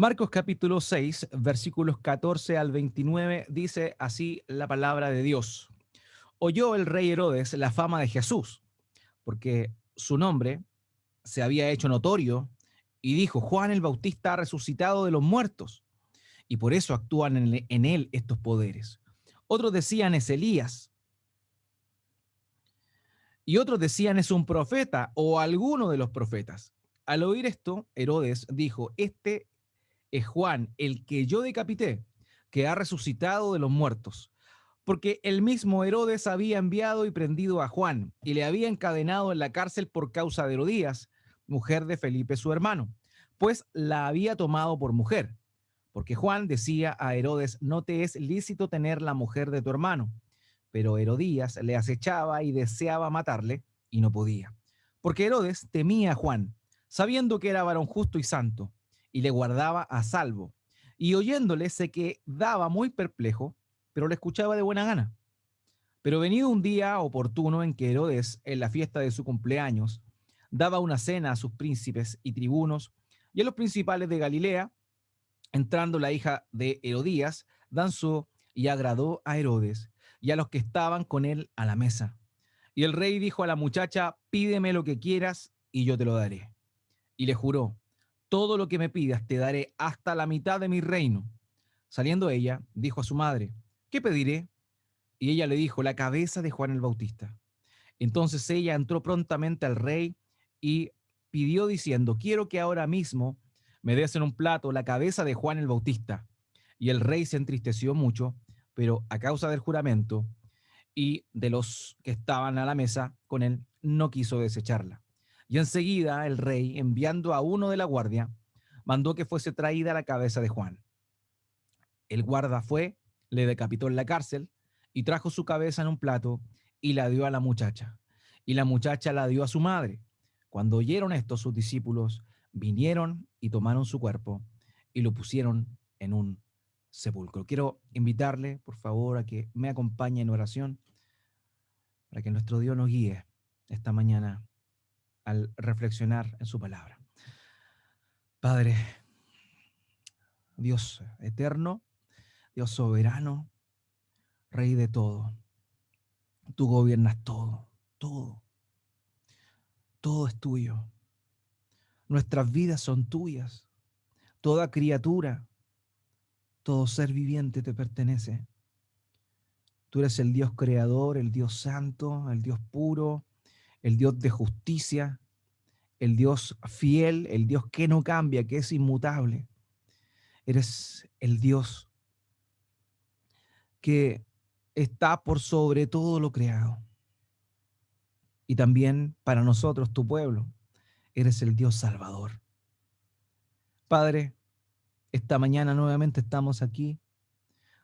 Marcos capítulo 6, versículos 14 al 29, dice así la palabra de Dios. Oyó el rey Herodes la fama de Jesús, porque su nombre se había hecho notorio, y dijo, Juan el Bautista ha resucitado de los muertos, y por eso actúan en él estos poderes. Otros decían es Elías, y otros decían es un profeta o alguno de los profetas. Al oír esto, Herodes dijo, este es Juan, el que yo decapité, que ha resucitado de los muertos. Porque el mismo Herodes había enviado y prendido a Juan y le había encadenado en la cárcel por causa de Herodías, mujer de Felipe su hermano, pues la había tomado por mujer. Porque Juan decía a Herodes, no te es lícito tener la mujer de tu hermano. Pero Herodías le acechaba y deseaba matarle y no podía. Porque Herodes temía a Juan, sabiendo que era varón justo y santo, y le guardaba a salvo. Y oyéndole se quedaba muy perplejo, pero le escuchaba de buena gana. Pero venido un día oportuno en que Herodes, en la fiesta de su cumpleaños, daba una cena a sus príncipes y tribunos y a los principales de Galilea, entrando la hija de Herodías, danzó y agradó a Herodes y a los que estaban con él a la mesa. Y el rey dijo a la muchacha, pídeme lo que quieras y yo te lo daré. Y le juró, todo lo que me pidas te daré hasta la mitad de mi reino. Saliendo ella, dijo a su madre, ¿qué pediré? Y ella le dijo, la cabeza de Juan el Bautista. Entonces ella entró prontamente al rey y pidió diciendo, quiero que ahora mismo me des en un plato la cabeza de Juan el Bautista. Y el rey se entristeció mucho, pero a causa del juramento y de los que estaban a la mesa con él, no quiso desecharla. Y enseguida el rey, enviando a uno de la guardia, mandó que fuese traída la cabeza de Juan. El guarda fue, le decapitó en la cárcel y trajo su cabeza en un plato y la dio a la muchacha. Y la muchacha la dio a su madre. Cuando oyeron esto, sus discípulos vinieron y tomaron su cuerpo y lo pusieron en un sepulcro. Quiero invitarle, por favor, a que me acompañe en oración para que nuestro Dios nos guíe esta mañana al reflexionar en su palabra. Padre, Dios eterno, Dios soberano, Rey de todo. Tú gobiernas todo, todo, todo es tuyo. Nuestras vidas son tuyas. Toda criatura, todo ser viviente te pertenece. Tú eres el Dios creador, el Dios santo, el Dios puro, el Dios de justicia, el Dios fiel, el Dios que no cambia, que es inmutable. Eres el Dios que está por sobre todo lo creado. Y también para nosotros, tu pueblo, eres el Dios salvador. Padre, esta mañana nuevamente estamos aquí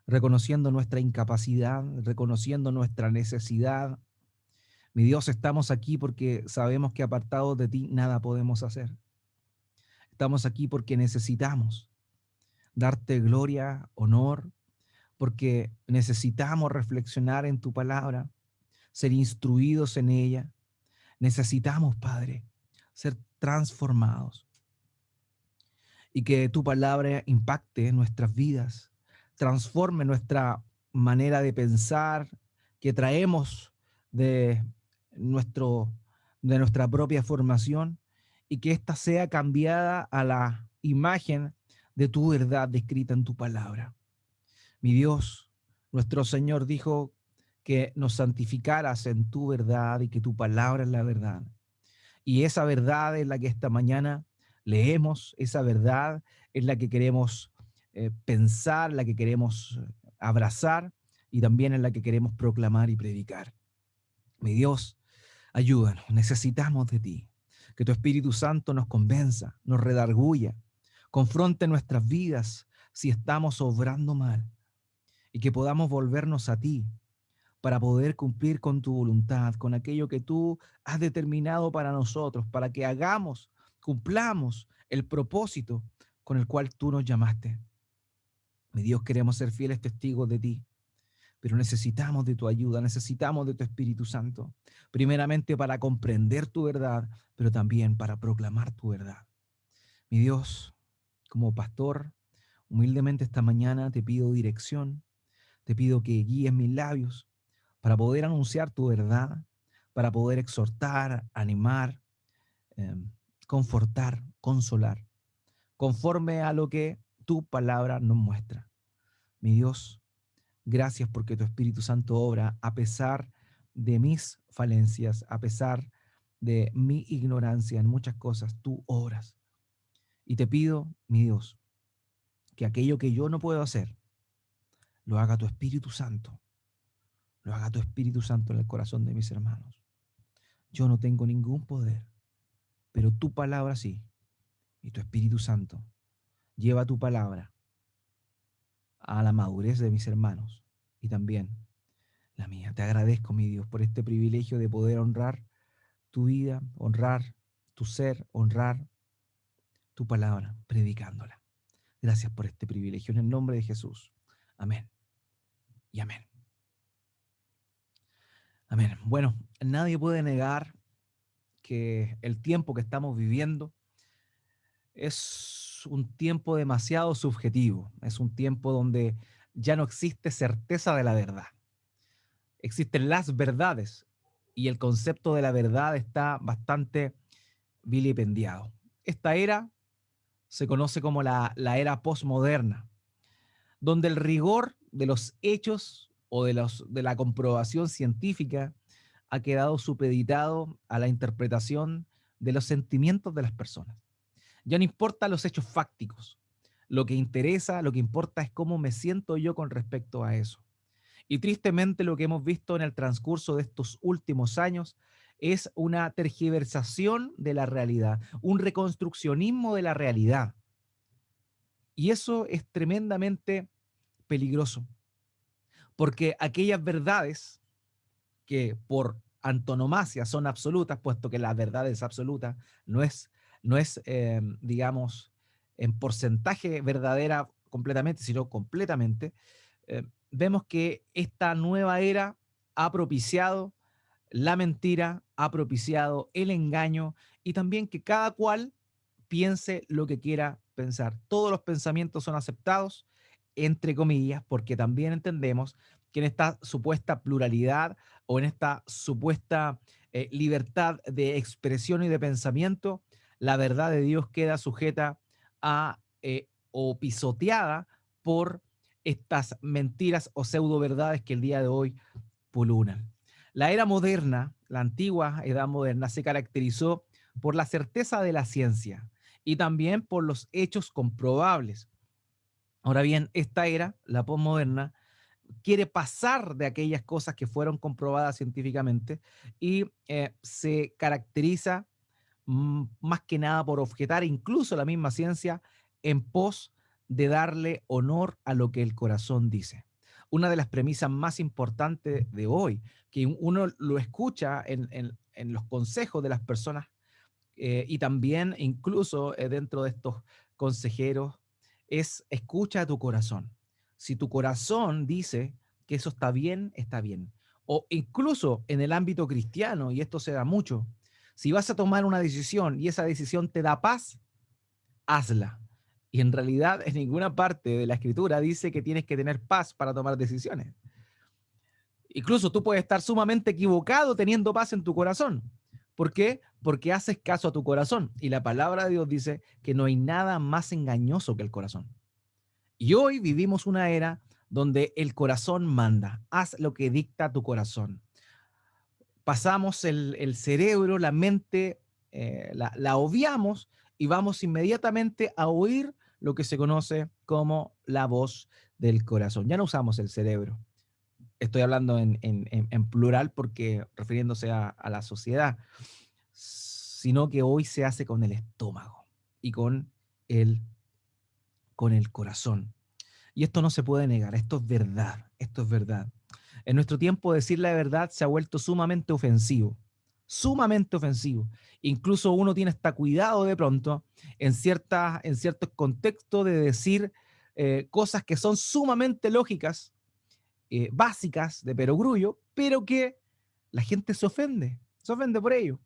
reconociendo nuestra incapacidad, reconociendo nuestra necesidad. Mi Dios, estamos aquí porque sabemos que apartados de ti nada podemos hacer. Estamos aquí porque necesitamos darte gloria, honor, porque necesitamos reflexionar en tu palabra, ser instruidos en ella. Necesitamos, Padre, ser transformados y que tu palabra impacte nuestras vidas, transforme nuestra manera de pensar que traemos de, nuestro, de nuestra propia formación y que ésta sea cambiada a la imagen de tu verdad descrita en tu palabra. Mi Dios, nuestro Señor dijo que nos santificaras en tu verdad y que tu palabra es la verdad. Y esa verdad es la que esta mañana leemos, esa verdad es la que queremos pensar, la que queremos abrazar y también es la que queremos proclamar y predicar. Mi Dios, ayúdanos, necesitamos de ti. Que tu Espíritu Santo nos convenza, nos redarguya, confronte nuestras vidas si estamos obrando mal y que podamos volvernos a ti para poder cumplir con tu voluntad, con aquello que tú has determinado para nosotros, para que hagamos, cumplamos el propósito con el cual tú nos llamaste. Mi Dios, queremos ser fieles testigos de ti, pero necesitamos de tu ayuda, necesitamos de tu Espíritu Santo, primeramente para comprender tu verdad, pero también para proclamar tu verdad. Mi Dios, como pastor, humildemente esta mañana te pido dirección, te pido que guíes mis labios para poder anunciar tu verdad, para poder exhortar, animar, em, confortar, consolar, conforme a lo que tu palabra nos muestra. Mi Dios, gracias porque tu Espíritu Santo obra a pesar de mis falencias, a pesar de mi ignorancia en muchas cosas, tú obras. Y te pido, mi Dios, que aquello que yo no puedo hacer, lo haga tu Espíritu Santo, lo haga tu Espíritu Santo en el corazón de mis hermanos. Yo no tengo ningún poder, pero tu palabra sí, y tu Espíritu Santo lleva tu palabra a la madurez de mis hermanos y también la mía. Te agradezco, mi Dios, por este privilegio de poder honrar tu vida, honrar tu ser, honrar tu palabra, predicándola. Gracias por este privilegio en el nombre de Jesús. Amén y amén. Amén. Bueno, nadie puede negar que el tiempo que estamos viviendo es un tiempo demasiado subjetivo. Es un tiempo donde ya no existe certeza de la verdad. Existen las verdades y el concepto de la verdad está bastante vilipendiado. Esta era se conoce como la era postmoderna, donde el rigor de los hechos o de la comprobación científica ha quedado supeditado a la interpretación de los sentimientos de las personas. Ya no importa los hechos fácticos. Lo que interesa, lo que importa es cómo me siento yo con respecto a eso. Y tristemente lo que hemos visto en el transcurso de estos últimos años es una tergiversación de la realidad, un reconstruccionismo de la realidad. Y eso es tremendamente peligroso, porque aquellas verdades que por antonomasia son absolutas, puesto que la verdad es absoluta, no es, digamos, en porcentaje verdadera completamente, sino completamente, vemos que esta nueva era ha propiciado la mentira, ha propiciado el engaño y también que cada cual piense lo que quiera pensar. Todos los pensamientos son aceptados, entre comillas, porque también entendemos que en esta supuesta pluralidad o en esta supuesta libertad de expresión y de pensamiento, la verdad de Dios queda sujeta a o pisoteada por estas mentiras o pseudo verdades que el día de hoy pululan. La era moderna, la antigua edad moderna, se caracterizó por la certeza de la ciencia y también por los hechos comprobables. Ahora bien, esta era, la posmoderna, quiere pasar de aquellas cosas que fueron comprobadas científicamente y se caracteriza más que nada por objetar incluso la misma ciencia en pos de darle honor a lo que el corazón dice. Una de las premisas más importantes de hoy, que uno lo escucha en los consejos de las personas y también incluso dentro de estos consejeros, es escucha a tu corazón. Si tu corazón dice que eso está bien, está bien. O incluso en el ámbito cristiano, y esto se da mucho, si vas a tomar una decisión y esa decisión te da paz, hazla. Y en realidad en ninguna parte de la escritura dice que tienes que tener paz para tomar decisiones. Incluso tú puedes estar sumamente equivocado teniendo paz en tu corazón. ¿Por qué? Porque haces caso a tu corazón. Y la palabra de Dios dice que no hay nada más engañoso que el corazón. Y hoy vivimos una era donde el corazón manda. Haz lo que dicta tu corazón. Pasamos el cerebro, la mente, la obviamos y vamos inmediatamente a oír lo que se conoce como la voz del corazón. Ya no usamos el cerebro. Estoy hablando en plural porque refiriéndose a la sociedad, sino que hoy se hace con el estómago y el, con el corazón. Y esto no se puede negar, esto es verdad, esto es verdad. En nuestro tiempo decir la verdad se ha vuelto sumamente ofensivo, sumamente ofensivo. Incluso uno tiene hasta cuidado de pronto en ciertos contextos de decir cosas que son sumamente lógicas, básicas de perogrullo, pero que la gente se ofende por ello.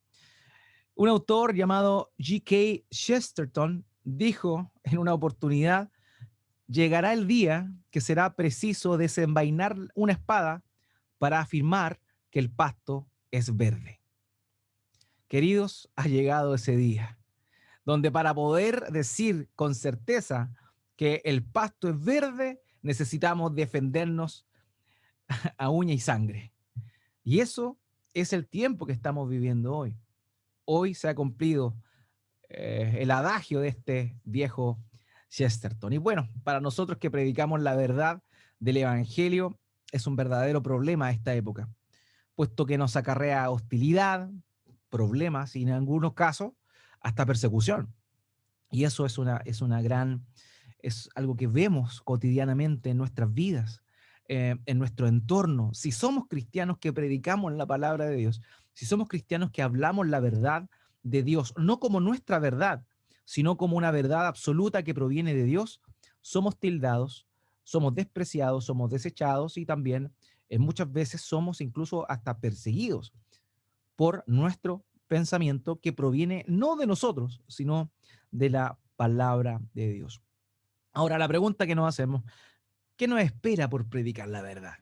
Un autor llamado G.K. Chesterton dijo en una oportunidad: llegará el día que será preciso desenvainar una espada para afirmar que el pasto es verde. Queridos, ha llegado ese día, donde para poder decir con certeza que el pasto es verde, necesitamos defendernos a uña y sangre. Y eso es el tiempo que estamos viviendo hoy. Hoy se ha cumplido el adagio de este viejo Chesterton. Y bueno, para nosotros que predicamos la verdad del Evangelio, es un verdadero problema esta época, puesto que nos acarrea hostilidad, problemas y en algunos casos hasta persecución. Y eso es algo que vemos cotidianamente en nuestras vidas, en nuestro entorno. Si somos cristianos que predicamos la palabra de Dios, si somos cristianos que hablamos la verdad de Dios, no como nuestra verdad, sino como una verdad absoluta que proviene de Dios, somos tildados, somos despreciados, somos desechados y también muchas veces somos incluso hasta perseguidos por nuestro pensamiento que proviene no de nosotros, sino de la palabra de Dios. Ahora, la pregunta que nos hacemos: ¿qué nos espera por predicar la verdad?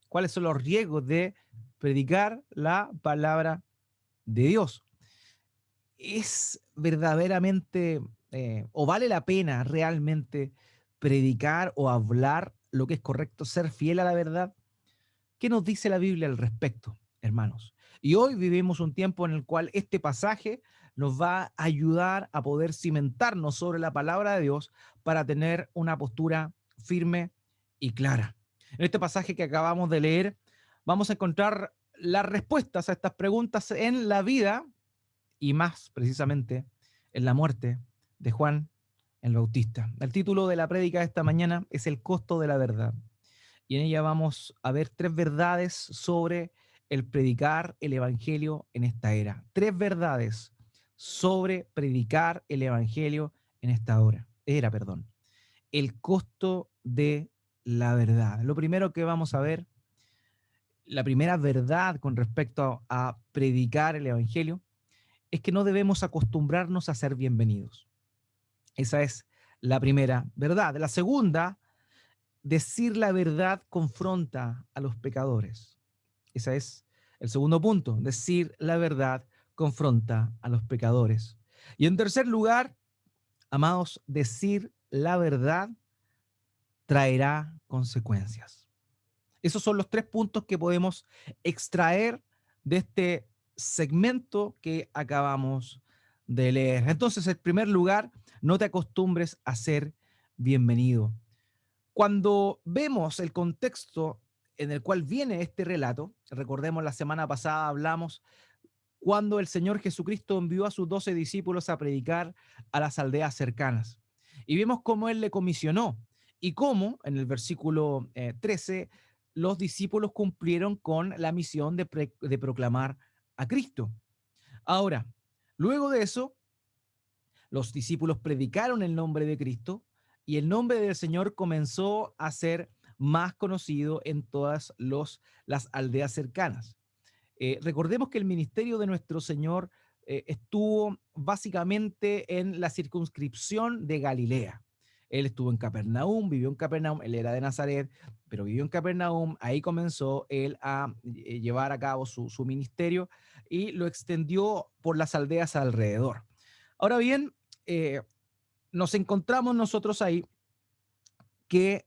¿Cuáles son los riesgos de predicar la palabra de Dios? ¿Es verdaderamente o vale la pena realmente predicar o hablar lo que es correcto, ser fiel a la verdad? ¿Qué nos dice la Biblia al respecto, hermanos? Y hoy vivimos un tiempo en el cual este pasaje nos va a ayudar a poder cimentarnos sobre la palabra de Dios para tener una postura firme y clara. En este pasaje que acabamos de leer, vamos a encontrar las respuestas a estas preguntas en la vida y más precisamente en la muerte de Juan el Bautista. El título de la prédica de esta mañana es El costo de la verdad, y en ella vamos a ver tres verdades sobre el predicar el evangelio en esta era. Tres verdades sobre predicar el evangelio en esta era, perdón. El costo de la verdad. Lo primero que vamos a ver, la primera verdad con respecto a predicar el evangelio, es que no debemos acostumbrarnos a ser bienvenidos. Esa es la primera verdad. La segunda, decir la verdad confronta a los pecadores. Ese es el segundo punto. Decir la verdad confronta a los pecadores. Y en tercer lugar, amados, decir la verdad traerá consecuencias. Esos son los tres puntos que podemos extraer de este segmento que acabamos de leer. Entonces, en primer lugar, no te acostumbres a ser bienvenido. Cuando vemos el contexto en el cual viene este relato, recordemos la semana pasada hablamos cuando el Señor Jesucristo envió a sus 12 discípulos a predicar a las aldeas cercanas. Y vimos cómo Él le comisionó y cómo en el versículo 13 los discípulos cumplieron con la misión de proclamar a Cristo. Ahora, luego de eso, los discípulos predicaron el nombre de Cristo y el nombre del Señor comenzó a ser más conocido en todas las aldeas cercanas. Recordemos que el ministerio de nuestro Señor estuvo básicamente en la circunscripción de Galilea. Él estuvo en Capernaum, vivió en Capernaum, él era de Nazaret, pero vivió en Capernaum, ahí comenzó él a llevar a cabo su ministerio y lo extendió por las aldeas alrededor. Ahora bien, eh, nos encontramos nosotros ahí que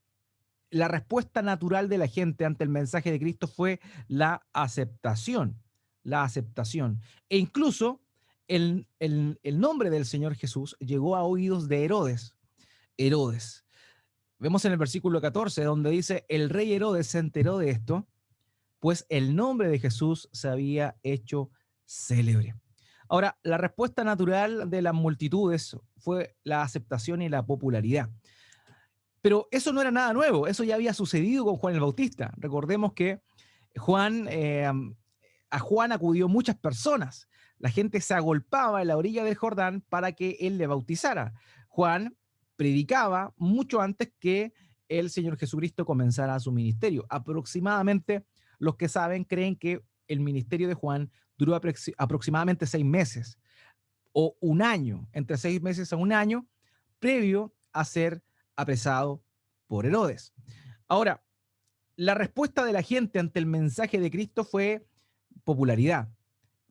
la respuesta natural de la gente ante el mensaje de Cristo fue la aceptación, la aceptación. E incluso el nombre del Señor Jesús llegó a oídos de Herodes. Herodes. Vemos en el versículo 14 donde dice: el rey Herodes se enteró de esto, pues el nombre de Jesús se había hecho célebre. Ahora, la respuesta natural de las multitudes fue la aceptación y la popularidad. Pero eso no era nada nuevo, eso ya había sucedido con Juan el Bautista. Recordemos que Juan, a Juan acudió muchas personas. La gente se agolpaba en la orilla del Jordán para que él le bautizara. Juan predicaba mucho antes que el Señor Jesucristo comenzara su ministerio. Aproximadamente, los que saben creen que el ministerio de Juan duró aproximadamente 6 meses o un año, entre 6 meses a un año, previo a ser apresado por Herodes. Ahora, la respuesta de la gente ante el mensaje de Cristo fue popularidad,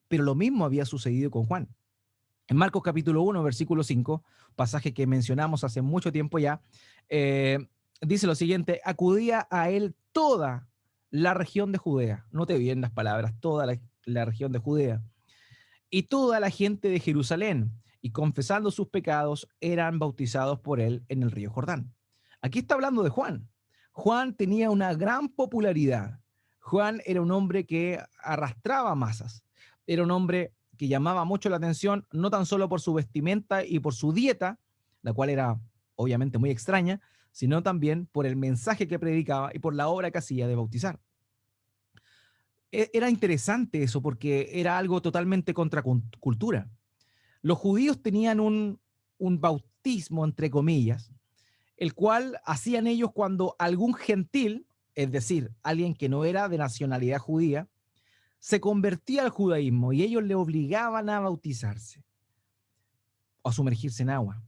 pero lo mismo había sucedido con Juan. En Marcos capítulo 1, versículo 5, pasaje que mencionamos hace mucho tiempo ya, eh, dice lo siguiente: acudía a él toda la región de Judea. Note bien las palabras, toda la región de Judea. Y toda la gente de Jerusalén, y confesando sus pecados, eran bautizados por él en el río Jordán. Aquí está hablando de Juan. Juan tenía una gran popularidad. Juan era un hombre que arrastraba masas. Era un hombre que llamaba mucho la atención, no tan solo por su vestimenta y por su dieta, la cual era obviamente muy extraña, sino también por el mensaje que predicaba y por la obra que hacía de bautizar. Era interesante eso porque era algo totalmente contra cultura. Los judíos tenían un bautismo, entre comillas, el cual hacían ellos cuando algún gentil, es decir, alguien que no era de nacionalidad judía, se convertía al judaísmo y ellos le obligaban a bautizarse o a sumergirse en agua,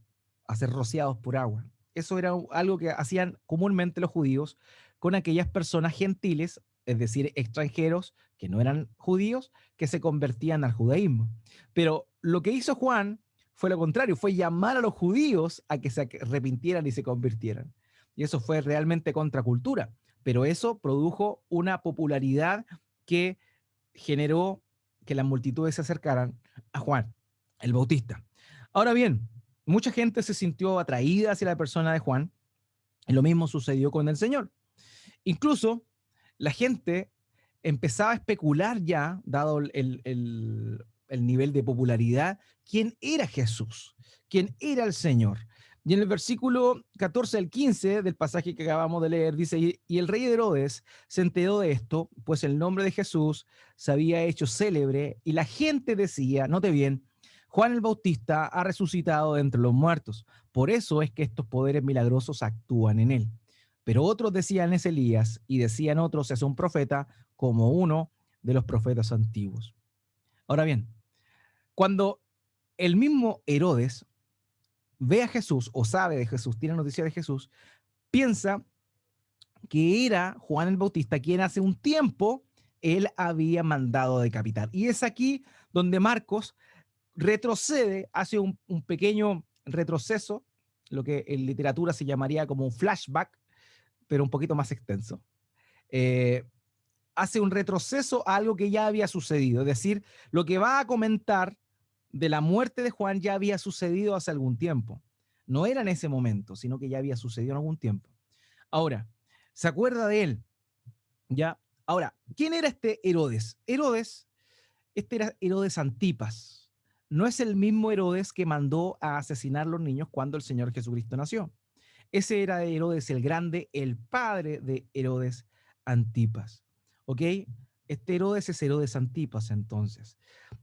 a ser rociados por agua. Eso era algo que hacían comúnmente los judíos con aquellas personas gentiles, es decir, extranjeros que no eran judíos, que se convertían al judaísmo. Pero lo que hizo Juan fue lo contrario, fue llamar a los judíos a que se arrepintieran y se convirtieran. Y eso fue realmente contracultura, pero eso produjo una popularidad que generó que las multitudes se acercaran a Juan el Bautista. Ahora bien, mucha gente se sintió atraída hacia la persona de Juan, y lo mismo sucedió con el Señor. Incluso la gente empezaba a especular ya, dado el nivel de popularidad, quién era Jesús, quién era el Señor. Y en el versículo 14 al 15 del pasaje que acabamos de leer, dice: y el rey Herodes se enteró de esto, pues el nombre de Jesús se había hecho célebre, y la gente decía, note bien, Juan el Bautista ha resucitado de entre los muertos. Por eso es que estos poderes milagrosos actúan en él. Pero otros decían es Elías, y decían otros es un profeta, como uno de los profetas antiguos. Ahora bien, cuando el mismo Herodes ve a Jesús o sabe de Jesús, tiene noticia de Jesús, piensa que era Juan el Bautista quien hace un tiempo él había mandado decapitar. Y es aquí donde Marcos retrocede, hace un pequeño retroceso, lo que en literatura se llamaría como un flashback, pero un poquito más extenso. Eh, Hace un retroceso a algo que ya había sucedido, es decir, lo que va a comentar de la muerte de Juan ya había sucedido hace algún tiempo. No era en ese momento, sino que ya había sucedido en algún tiempo. Ahora, ¿se acuerda de él? ¿Ya? Ahora, ¿quién era este Herodes? Este era Herodes Antipas. No es el mismo Herodes que mandó a asesinar a los niños cuando el Señor Jesucristo nació. Ese era Herodes el Grande, el padre de Herodes Antipas. ¿Ok? Este Herodes es Herodes Antipas, entonces.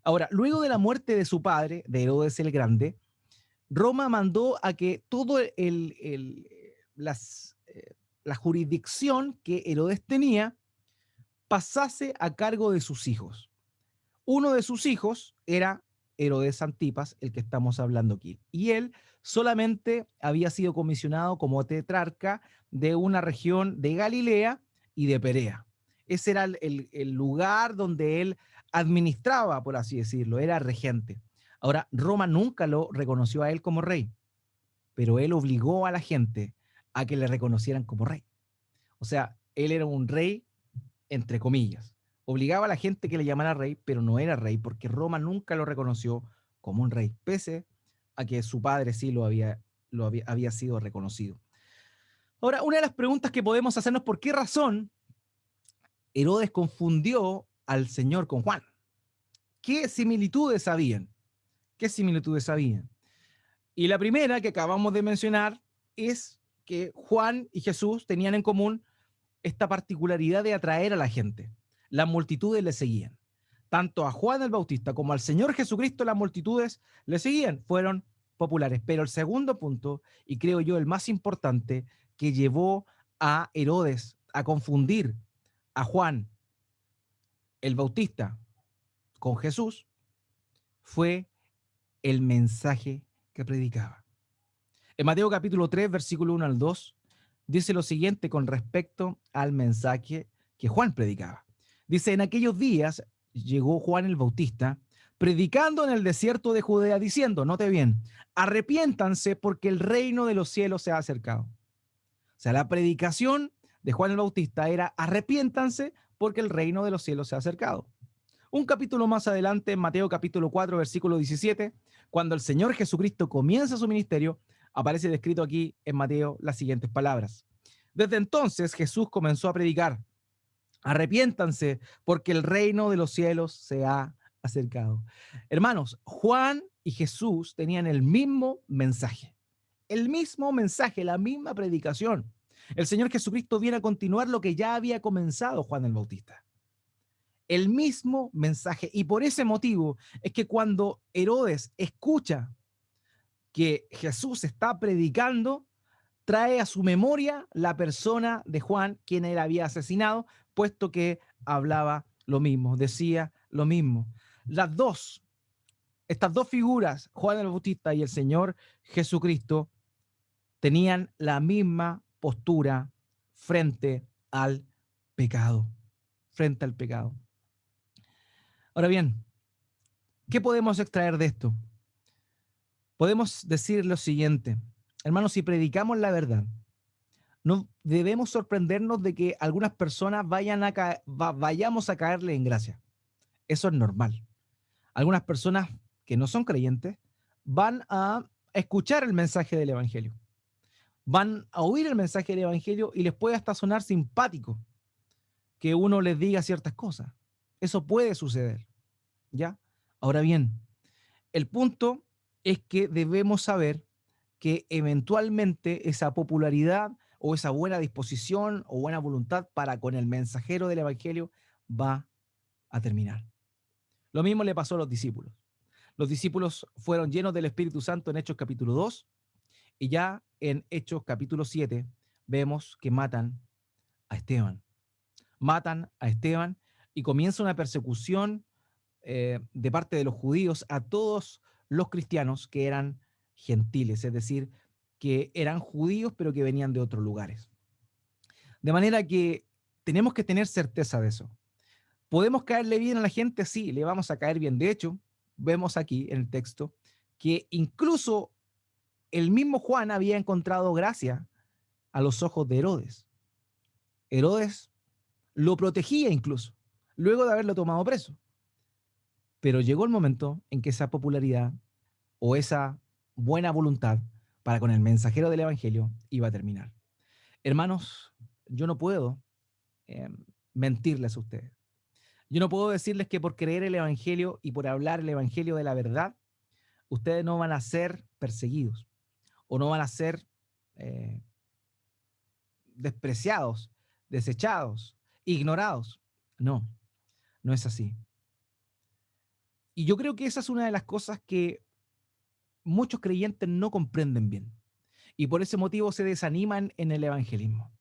Ahora, luego de la muerte de su padre, de Herodes el Grande, Roma mandó a que todo la jurisdicción que Herodes tenía pasase a cargo de sus hijos. Uno de sus hijos era Herodes Antipas, el que estamos hablando aquí. Y él solamente había sido comisionado como tetrarca de una región de Galilea y de Perea. Ese era el lugar donde él administraba, por así decirlo, era regente. Ahora, Roma nunca lo reconoció a él como rey, pero él obligó a la gente a que le reconocieran como rey. O sea, él era un rey entre comillas. Obligaba a la gente que le llamara rey, pero no era rey porque Roma nunca lo reconoció como un rey, pese a que su padre sí había sido reconocido. Ahora, una de las preguntas que podemos hacernos: ¿por qué razón Herodes confundió al Señor con Juan? ¿Qué similitudes habían? ¿Qué similitudes habían? Y la primera que acabamos de mencionar es que Juan y Jesús tenían en común esta particularidad de atraer a la gente. Las multitudes le seguían. Tanto a Juan el Bautista como al Señor Jesucristo las multitudes le seguían, fueron populares. Pero el segundo punto, y creo yo el más importante, que llevó a Herodes a confundir a Juan el Bautista con Jesús, fue el mensaje que predicaba. En Mateo capítulo 3, versículo 1 al 2, dice lo siguiente con respecto al mensaje que Juan predicaba. Dice, en aquellos días llegó Juan el Bautista predicando en el desierto de Judea diciendo, note bien, arrepiéntanse porque el reino de los cielos se ha acercado. O sea, la predicación de Juan el Bautista era arrepiéntanse porque el reino de los cielos se ha acercado. Un capítulo más adelante, en Mateo capítulo 4, versículo 17, cuando el Señor Jesucristo comienza su ministerio, aparece descrito aquí en Mateo las siguientes palabras. Desde entonces Jesús comenzó a predicar, arrepiéntanse porque el reino de los cielos se ha acercado. Hermanos, Juan y Jesús tenían el mismo mensaje, la misma predicación. El Señor Jesucristo viene a continuar lo que ya había comenzado Juan el Bautista. El mismo mensaje. Y por ese motivo es que cuando Herodes escucha que Jesús está predicando, trae a su memoria la persona de Juan, quien él había asesinado, puesto que hablaba lo mismo, decía lo mismo. Estas dos figuras, Juan el Bautista y el Señor Jesucristo, tenían la misma postura frente al pecado, frente al pecado. Ahora bien, ¿qué podemos extraer de esto? Podemos decir lo siguiente, hermanos, si predicamos la verdad, no debemos sorprendernos de que algunas personas vayamos a caerle en gracia. Eso es normal. Algunas personas que no son creyentes van a escuchar el mensaje del Evangelio, van a oír el mensaje del Evangelio y les puede hasta sonar simpático que uno les diga ciertas cosas. Eso puede suceder, ¿ya? Ahora bien, el punto es que debemos saber que eventualmente esa popularidad o esa buena disposición o buena voluntad para con el mensajero del Evangelio va a terminar. Lo mismo le pasó a los discípulos. Los discípulos fueron llenos del Espíritu Santo en Hechos capítulo 2 y ya en Hechos capítulo 7 vemos que matan a Esteban. Matan a Esteban y comienza una persecución de parte de los judíos a todos los cristianos que eran gentiles, es decir, que eran judíos pero que venían de otros lugares. De manera que tenemos que tener certeza de eso. ¿Podemos caerle bien a la gente? Sí, le vamos a caer bien. De hecho, vemos aquí en el texto que incluso el mismo Juan había encontrado gracia a los ojos de Herodes. Herodes lo protegía incluso, luego de haberlo tomado preso. Pero llegó el momento en que esa popularidad o esa buena voluntad para con el mensajero del Evangelio iba a terminar. Hermanos, yo no puedo eh, mentirles a ustedes. Yo no puedo decirles que por creer el Evangelio y por hablar el Evangelio de la verdad, ustedes no van a ser perseguidos o no van a ser eh, despreciados, desechados, ignorados. No, no es así. Y yo creo que esa es una de las cosas que muchos creyentes no comprenden bien. Y por ese motivo se desaniman en el evangelismo.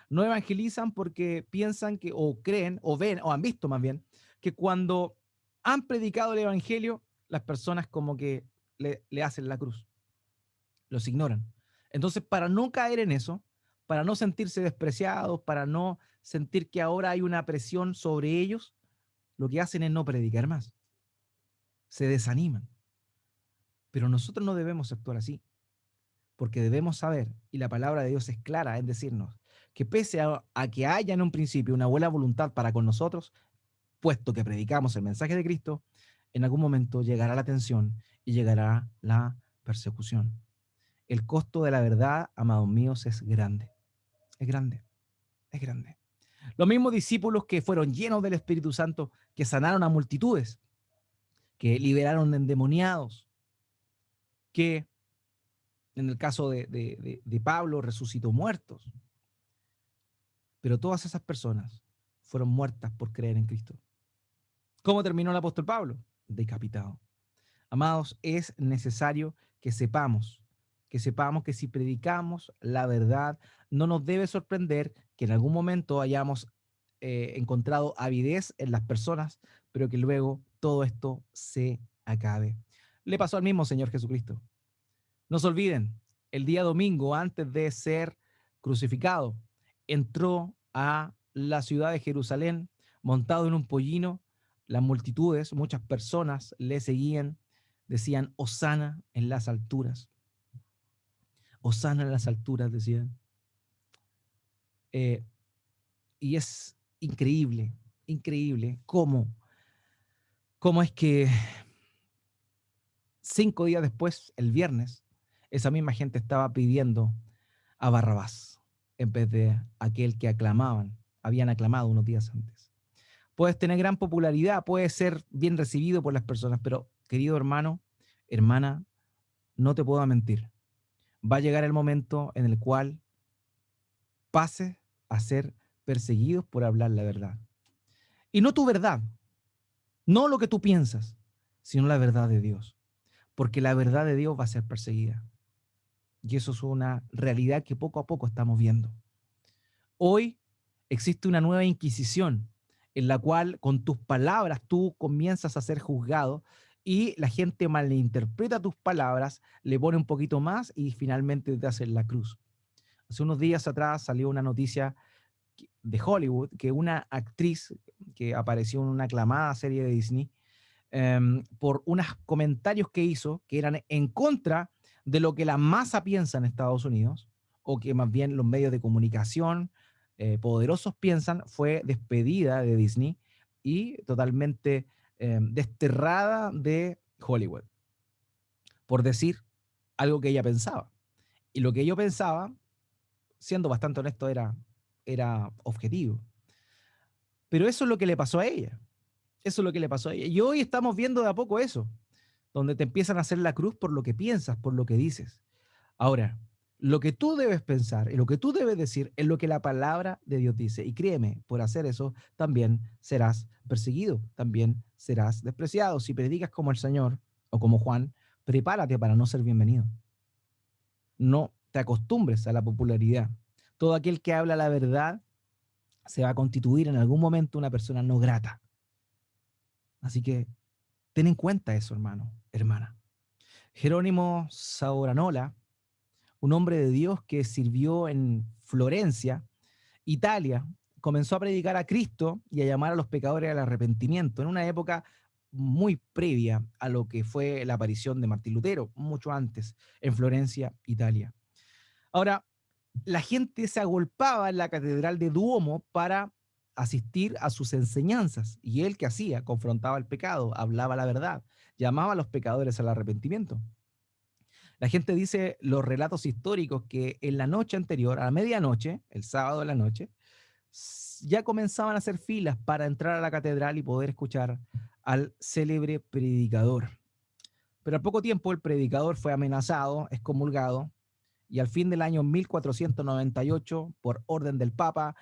No evangelizan porque piensan que, o creen, o ven, o han visto más bien, que cuando han predicado el evangelio, las personas como que le hacen la cruz, los ignoran. Entonces, para no caer en eso, para no sentirse despreciados, para no sentir que ahora hay una presión sobre ellos, lo que hacen es no predicar más. Se desaniman. Pero nosotros no debemos actuar así, porque debemos saber, y la palabra de Dios es clara en decirnos, que pese a que haya en un principio una buena voluntad para con nosotros, puesto que predicamos el mensaje de Cristo, en algún momento llegará la tensión y llegará la persecución. El costo de la verdad, amados míos, es grande, es grande, es grande. Los mismos discípulos que fueron llenos del Espíritu Santo, que sanaron a multitudes, que liberaron endemoniados, que en el caso de Pablo resucitó muertos, pero todas esas personas fueron muertas por creer en Cristo. ¿Cómo terminó el apóstol Pablo? Decapitado. Amados, es necesario que sepamos que si predicamos la verdad, no nos debe sorprender que en algún momento hayamos encontrado avidez en las personas, pero que luego todo esto se acabe. Le pasó al mismo Señor Jesucristo. No se olviden, el día domingo, antes de ser crucificado, entró a la ciudad de Jerusalén montado en un pollino. Las multitudes, muchas personas le seguían, decían, Hosana en las alturas. Hosana en las alturas, decían. Eh, y es increíble, increíble cómo es que 5 días después, el viernes, esa misma gente estaba pidiendo a Barrabás en vez de aquel que habían aclamado unos días antes. Puedes tener gran popularidad, puedes ser bien recibido por las personas, pero querido hermano, hermana, no te puedo mentir. Va a llegar el momento en el cual pases a ser perseguidos por hablar la verdad. Y no tu verdad, no lo que tú piensas, sino la verdad de Dios. Porque la verdad de Dios va a ser perseguida. Y eso es una realidad que poco a poco estamos viendo. Hoy existe una nueva inquisición en la cual con tus palabras tú comienzas a ser juzgado y la gente malinterpreta tus palabras, le pone un poquito más y finalmente te hacen la cruz. Hace unos días atrás salió una noticia de Hollywood que una actriz que apareció en una aclamada serie de Disney, por unos comentarios que hizo que eran en contra de lo que la masa piensa en Estados Unidos, o que más bien los medios de comunicación poderosos piensan, fue despedida de Disney y totalmente desterrada de Hollywood, por decir algo que ella pensaba. Y lo que yo pensaba, siendo bastante honesto, era objetivo. Pero eso es lo que le pasó a ella. Eso es lo que le pasó a ella. Y hoy estamos viendo de a poco eso, donde te empiezan a hacer la cruz por lo que piensas, por lo que dices. Ahora, lo que tú debes pensar y lo que tú debes decir es lo que la palabra de Dios dice. Y créeme, por hacer eso también serás perseguido, también serás despreciado. Si predicas como el Señor o como Juan, prepárate para no ser bienvenido. No te acostumbres a la popularidad. Todo aquel que habla la verdad se va a constituir en algún momento una persona no grata. Así que ten en cuenta eso, hermano, hermana. Jerónimo Sauranola, un hombre de Dios que sirvió en Florencia, Italia, comenzó a predicar a Cristo y a llamar a los pecadores al arrepentimiento en una época muy previa a lo que fue la aparición de Martín Lutero, mucho antes, en Florencia, Italia. Ahora, la gente se agolpaba en la catedral de Duomo para asistir a sus enseñanzas. ¿Y él qué hacía? Confrontaba el pecado, hablaba la verdad, llamaba a los pecadores al arrepentimiento. La gente dice los relatos históricos que en la noche anterior, a la medianoche, el sábado de la noche, ya comenzaban a hacer filas para entrar a la catedral y poder escuchar al célebre predicador. Pero al poco tiempo el predicador fue amenazado, excomulgado, y al fin del año 1498, por orden del Papa,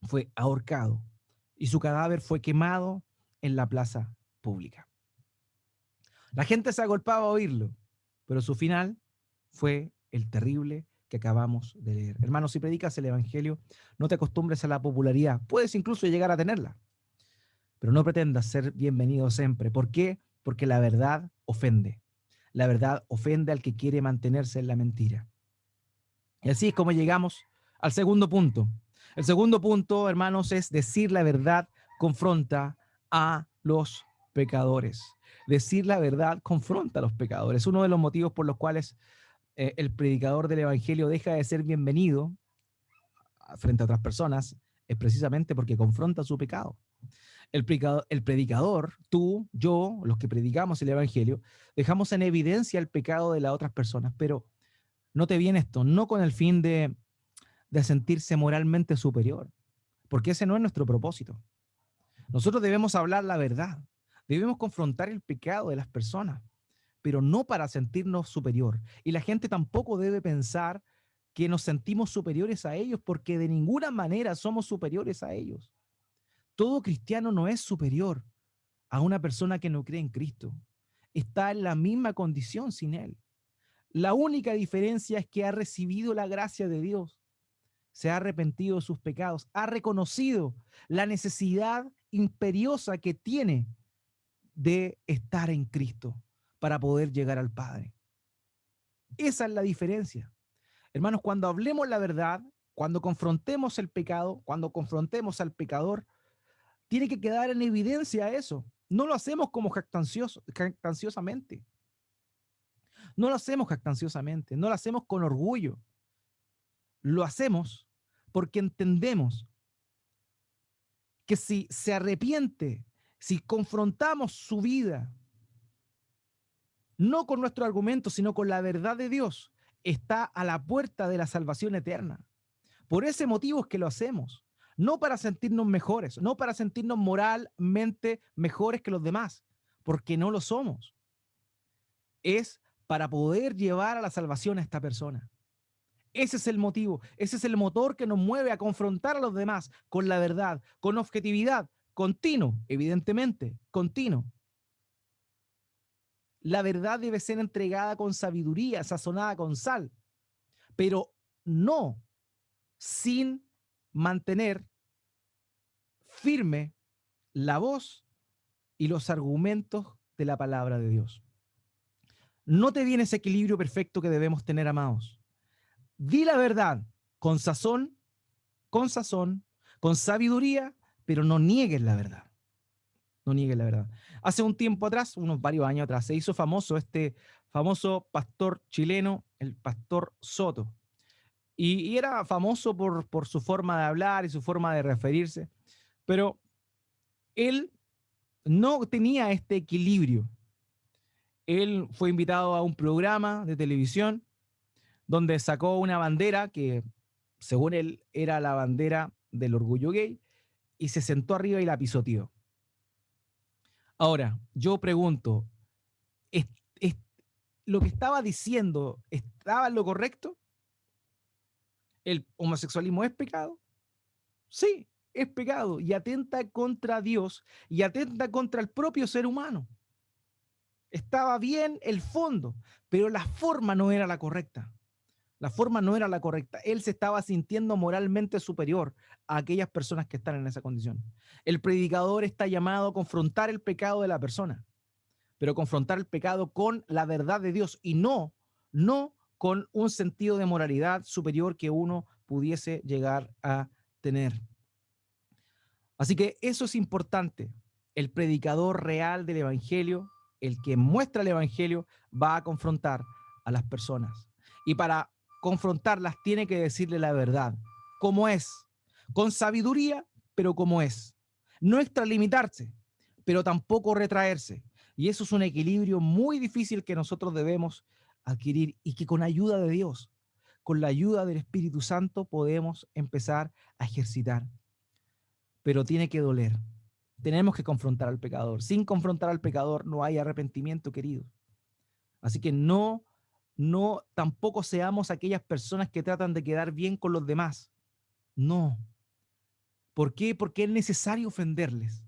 fue ahorcado y su cadáver fue quemado en la plaza pública. La gente se agolpaba a oírlo, pero su final fue el terrible que acabamos de leer. Hermanos, si predicas el Evangelio, no te acostumbres a la popularidad. Puedes incluso llegar a tenerla, pero no pretendas ser bienvenido siempre. ¿Por qué? Porque la verdad ofende. La verdad ofende al que quiere mantenerse en la mentira. Y así es como llegamos al segundo punto. El segundo punto, hermanos, es decir la verdad confronta a los pecadores. Decir la verdad confronta a los pecadores. Uno de los motivos por los cuales el predicador del evangelio deja de ser bienvenido frente a otras personas es precisamente porque confronta su pecado. El predicador, tú, yo, los que predicamos el evangelio, dejamos en evidencia el pecado de las otras personas, pero note bien esto, no con el fin de sentirse moralmente superior, porque ese no es nuestro propósito. Nosotros debemos hablar la verdad, debemos confrontar el pecado de las personas, pero no para sentirnos superior. Y la gente tampoco debe pensar que nos sentimos superiores a ellos, porque de ninguna manera somos superiores a ellos. Todo cristiano no es superior a una persona que no cree en Cristo. Está en la misma condición sin Él. La única diferencia es que ha recibido la gracia de Dios, se ha arrepentido de sus pecados, ha reconocido la necesidad imperiosa que tiene de estar en Cristo para poder llegar al Padre. Esa es la diferencia. Hermanos, cuando hablemos la verdad, cuando confrontemos el pecado, cuando confrontemos al pecador, tiene que quedar en evidencia eso. No lo hacemos como jactanciosamente. No lo hacemos jactanciosamente. No lo hacemos con orgullo. Lo hacemos porque entendemos que si se arrepiente, si confrontamos su vida, no con nuestro argumento, sino con la verdad de Dios, está a la puerta de la salvación eterna. Por ese motivo es que lo hacemos. No para sentirnos mejores, no para sentirnos moralmente mejores que los demás, porque no lo somos. Es para poder llevar a la salvación a esta persona. Ese es el motivo, ese es el motor que nos mueve a confrontar a los demás con la verdad, con objetividad, continuo, evidentemente, continuo. La verdad debe ser entregada con sabiduría, sazonada con sal, pero no sin mantener firme la voz y los argumentos de la palabra de Dios. No te viene ese equilibrio perfecto que debemos tener, amados. Di la verdad con sazón, con sabiduría, pero no niegues la verdad. No niegues la verdad. Hace un tiempo atrás, unos varios años atrás, se hizo famoso este famoso pastor chileno, el pastor Soto. Y era famoso por su forma de hablar y su forma de referirse, pero él no tenía este equilibrio. Él fue invitado a un programa de televisión donde sacó una bandera que, según él, era la bandera del orgullo gay y se sentó arriba y la pisoteó. Ahora, yo pregunto, ¿es, es, lo que estaba diciendo estaba en lo correcto? ¿El homosexualismo es pecado? Sí, es pecado y atenta contra Dios y atenta contra el propio ser humano. Estaba bien el fondo, pero la forma no era la correcta. La forma no era la correcta. Él se estaba sintiendo moralmente superior a aquellas personas que están en esa condición. El predicador está llamado a confrontar el pecado de la persona, pero confrontar el pecado con la verdad de Dios y no con un sentido de moralidad superior que uno pudiese llegar a tener. Así que eso es importante. El predicador real del evangelio, el que muestra el evangelio, va a confrontar a las personas. Y para confrontarlas tiene que decirle la verdad, como es, con sabiduría, pero como es. No extralimitarse, pero tampoco retraerse. Y eso es un equilibrio muy difícil que nosotros debemos adquirir y que con ayuda de Dios, con la ayuda del Espíritu Santo, podemos empezar a ejercitar. Pero tiene que doler. Tenemos que confrontar al pecador. Sin confrontar al pecador no hay arrepentimiento, querido. Así que tampoco seamos aquellas personas que tratan de quedar bien con los demás. No. ¿Por qué? Porque es necesario ofenderles.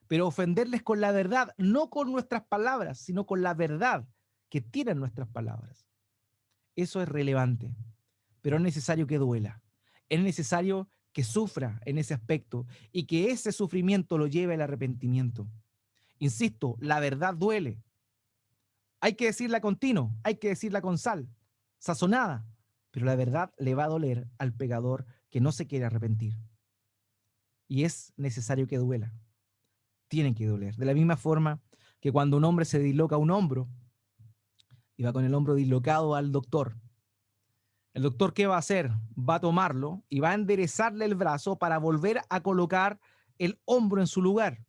Pero ofenderles con la verdad, no con nuestras palabras, sino con la verdad que tienen nuestras palabras. Eso es relevante. Pero es necesario que duela. Es necesario que sufra en ese aspecto y que ese sufrimiento lo lleve al arrepentimiento. Insisto, la verdad duele. Hay que decirla continuo, hay que decirla con sal, sazonada, pero la verdad le va a doler al pecador que no se quiere arrepentir. Y es necesario que duela. Tiene que doler. De la misma forma que cuando un hombre se disloca un hombro y va con el hombro dislocado al doctor, el doctor, ¿qué va a hacer? Va a tomarlo y va a enderezarle el brazo para volver a colocar el hombro en su lugar.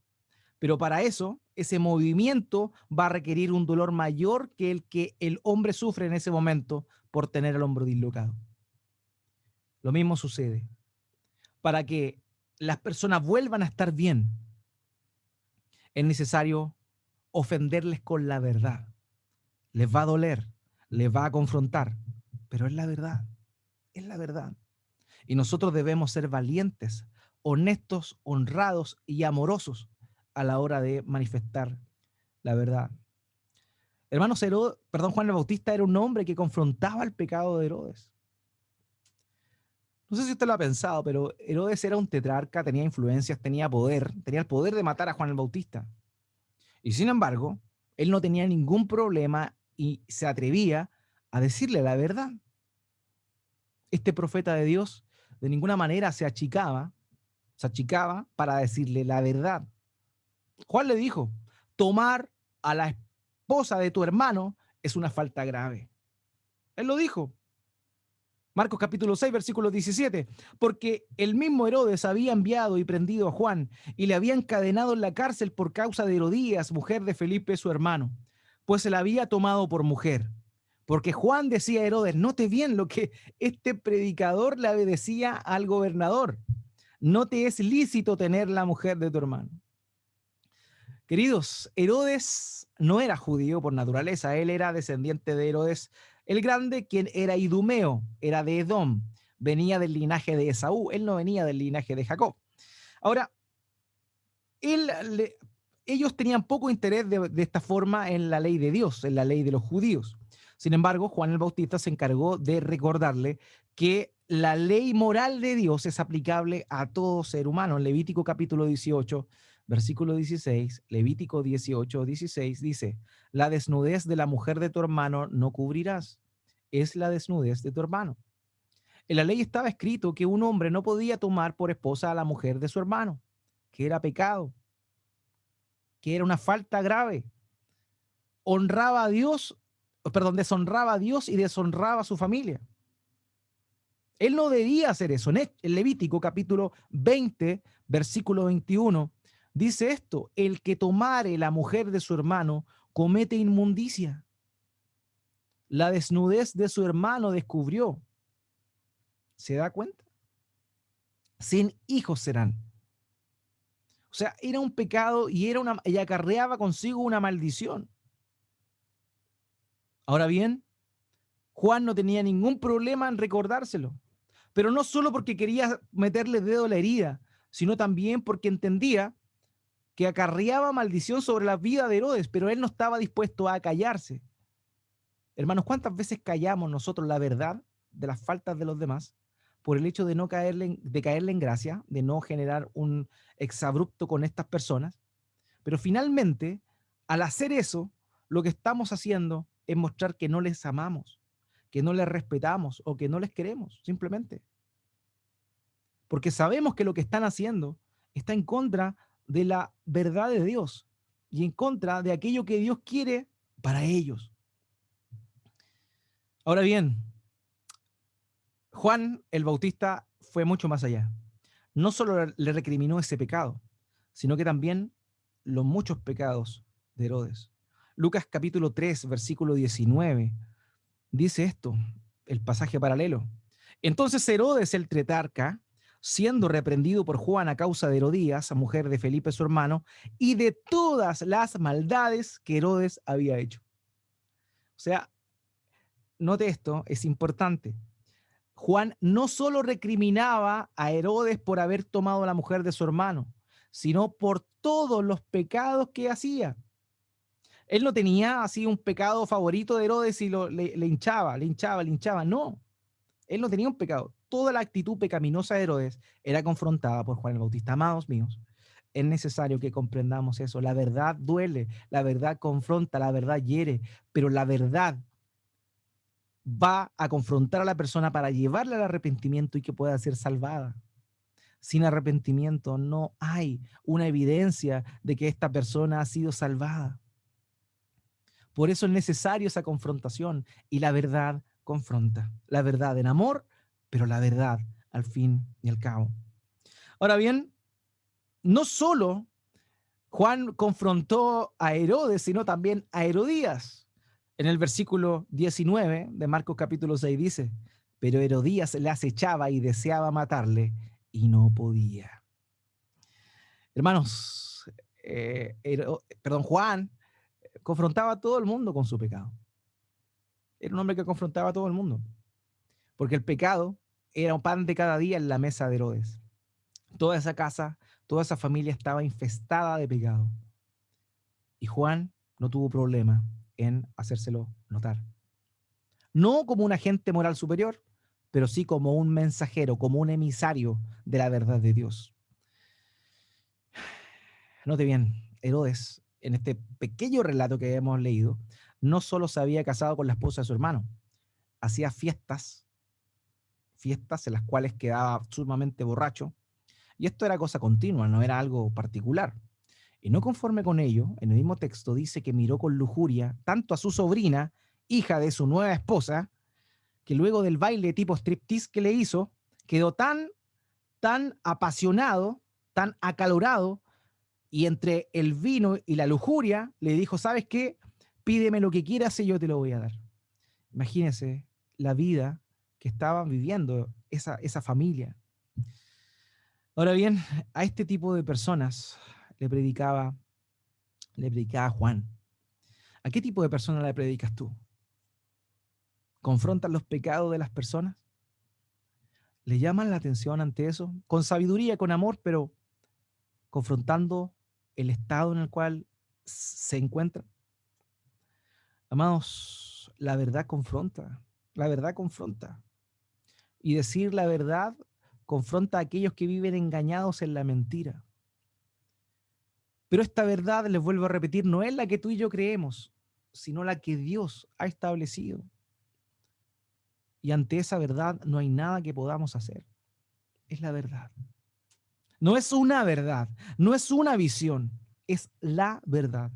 Pero para eso, ese movimiento va a requerir un dolor mayor que el hombre sufre en ese momento por tener el hombro dislocado. Lo mismo sucede. Para que las personas vuelvan a estar bien, es necesario ofenderles con la verdad. Les va a doler, les va a confrontar, pero es la verdad, es la verdad. Y nosotros debemos ser valientes, honestos, honrados y amorosos a la hora de manifestar la verdad. Hermanos, Juan el Bautista era un hombre que confrontaba el pecado de Herodes. No sé si usted lo ha pensado, pero Herodes era un tetrarca, tenía influencias, tenía poder, tenía el poder de matar a Juan el Bautista. Y sin embargo, él no tenía ningún problema y se atrevía a decirle la verdad. Este profeta de Dios de ninguna manera se achicaba para decirle la verdad. Juan le dijo, tomar a la esposa de tu hermano es una falta grave. Él lo dijo. Marcos capítulo 6, versículo 17, porque el mismo Herodes había enviado y prendido a Juan y le había encadenado en la cárcel por causa de Herodías, mujer de Felipe, su hermano, pues se la había tomado por mujer. Porque Juan decía a Herodes, note bien lo que este predicador le decía al gobernador, no te es lícito tener la mujer de tu hermano. Queridos, Herodes no era judío por naturaleza, él era descendiente de Herodes el Grande, quien era idumeo, era de Edom, venía del linaje de Esaú, él no venía del linaje de Jacob. Ahora, él, ellos tenían poco interés de esta forma en la ley de Dios, en la ley de los judíos. Sin embargo, Juan el Bautista se encargó de recordarle que la ley moral de Dios es aplicable a todo ser humano. En Levítico capítulo 18, versículo 16, Levítico 18, 16 dice, la desnudez de la mujer de tu hermano no cubrirás, es la desnudez de tu hermano. En la ley estaba escrito que un hombre no podía tomar por esposa a la mujer de su hermano, que era pecado, que era una falta grave. Honraba a Dios, perdón, deshonraba a Dios y deshonraba a su familia. Él no debía hacer eso. En Levítico capítulo 20, versículo 21, dice esto, el que tomare la mujer de su hermano comete inmundicia. La desnudez de su hermano descubrió. ¿Se da cuenta? Sin hijos serán. O sea, era un pecado y acarreaba consigo una maldición. Ahora bien, Juan no tenía ningún problema en recordárselo, pero no solo porque quería meterle dedo a la herida, sino también porque entendía que acarreaba maldición sobre la vida de Herodes, pero él no estaba dispuesto a callarse. Hermanos, ¿cuántas veces callamos nosotros la verdad de las faltas de los demás por el hecho de no caerle en gracia, de no generar un exabrupto con estas personas? Pero finalmente, al hacer eso, lo que estamos haciendo es mostrar que no les amamos, que no les respetamos o que no les queremos, simplemente. Porque sabemos que lo que están haciendo está en contra de la verdad de Dios y en contra de aquello que Dios quiere para ellos. Ahora bien, Juan el Bautista fue mucho más allá. No solo le recriminó ese pecado, sino que también los muchos pecados de Herodes. Lucas capítulo 3, versículo 19, dice esto, el pasaje paralelo. Entonces Herodes el tetrarca, siendo reprendido por Juan a causa de Herodías, mujer de Felipe su hermano, y de todas las maldades que Herodes había hecho. O sea, note esto, es importante. Juan no solo recriminaba a Herodes por haber tomado a la mujer de su hermano, sino por todos los pecados que hacía. Él no tenía así un pecado favorito de Herodes y le hinchaba. No, él no tenía un pecado. Toda la actitud pecaminosa de Herodes era confrontada por Juan el Bautista. Amados míos, es necesario que comprendamos eso. La verdad duele, la verdad confronta, la verdad hiere, pero la verdad va a confrontar a la persona para llevarle al arrepentimiento y que pueda ser salvada. Sin arrepentimiento no hay una evidencia de que esta persona ha sido salvada. Por eso es necesario esa confrontación y la verdad confronta. La verdad en amor, pero la verdad al fin y al cabo. Ahora bien, no solo Juan confrontó a Herodes, sino también a Herodías. En el versículo 19 de Marcos capítulo 6 dice, pero Herodías le acechaba y deseaba matarle y no podía. Hermanos, Juan confrontaba a todo el mundo con su pecado. Era un hombre que confrontaba a todo el mundo, porque el pecado era un pan de cada día en la mesa de Herodes. Toda esa casa, toda esa familia estaba infestada de pecado. Y Juan no tuvo problema en hacérselo notar. No como un agente moral superior, pero sí como un mensajero, como un emisario de la verdad de Dios. Note bien, Herodes, en este pequeño relato que hemos leído, no solo se había casado con la esposa de su hermano, hacía fiestas en las cuales quedaba sumamente borracho, y esto era cosa continua, no era algo particular. Y no conforme con ello, en el mismo texto dice que miró con lujuria tanto a su sobrina, hija de su nueva esposa, que luego del baile tipo striptease que le hizo, quedó tan apasionado, tan acalorado, y entre el vino y la lujuria le dijo, ¿sabes qué? Pídeme lo que quieras y yo te lo voy a dar. Imagínense la vida que estaban viviendo esa familia. Ahora bien, a este tipo de personas le predicaba Juan. ¿A qué tipo de persona le predicas tú? ¿Confrontas los pecados de las personas? ¿Le llaman la atención ante eso? Con sabiduría, con amor, pero confrontando el estado en el cual se encuentran. Amados, la verdad confronta, la verdad confronta. Y decir la verdad confronta a aquellos que viven engañados en la mentira. Pero esta verdad, les vuelvo a repetir, no es la que tú y yo creemos, sino la que Dios ha establecido. Y ante esa verdad no hay nada que podamos hacer. Es la verdad. No es una verdad, no es una visión, es la verdad.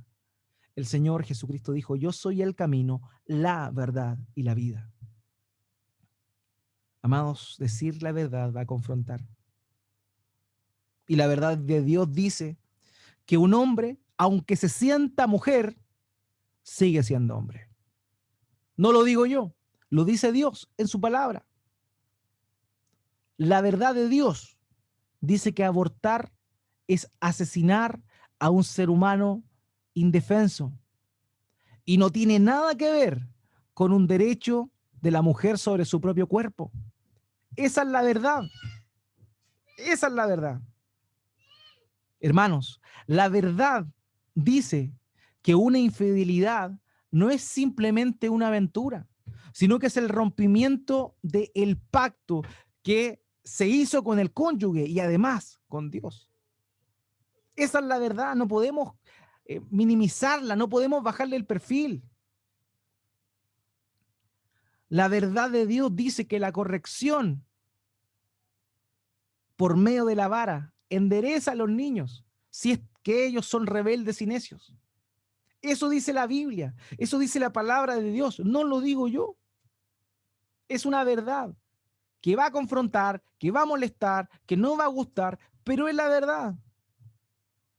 El Señor Jesucristo dijo, yo soy el camino, la verdad y la vida. Amados, decir la verdad va a confrontar. Y la verdad de Dios dice que un hombre, aunque se sienta mujer, sigue siendo hombre. No lo digo yo, lo dice Dios en su palabra. La verdad de Dios dice que abortar es asesinar a un ser humano indefenso y no tiene nada que ver con un derecho de la mujer sobre su propio cuerpo. Esa es la verdad. Esa es la verdad. Hermanos, la verdad dice que una infidelidad no es simplemente una aventura, sino que es el rompimiento del pacto que se hizo con el cónyuge y además con Dios. Esa es la verdad, no podemos minimizarla, no podemos bajarle el perfil. La verdad de Dios dice que la corrección por medio de la vara endereza a los niños si es que ellos son rebeldes y necios. Eso dice la Biblia, eso dice la palabra de Dios, no lo digo yo. Es una verdad que va a confrontar, que va a molestar, que no va a gustar, pero es la verdad.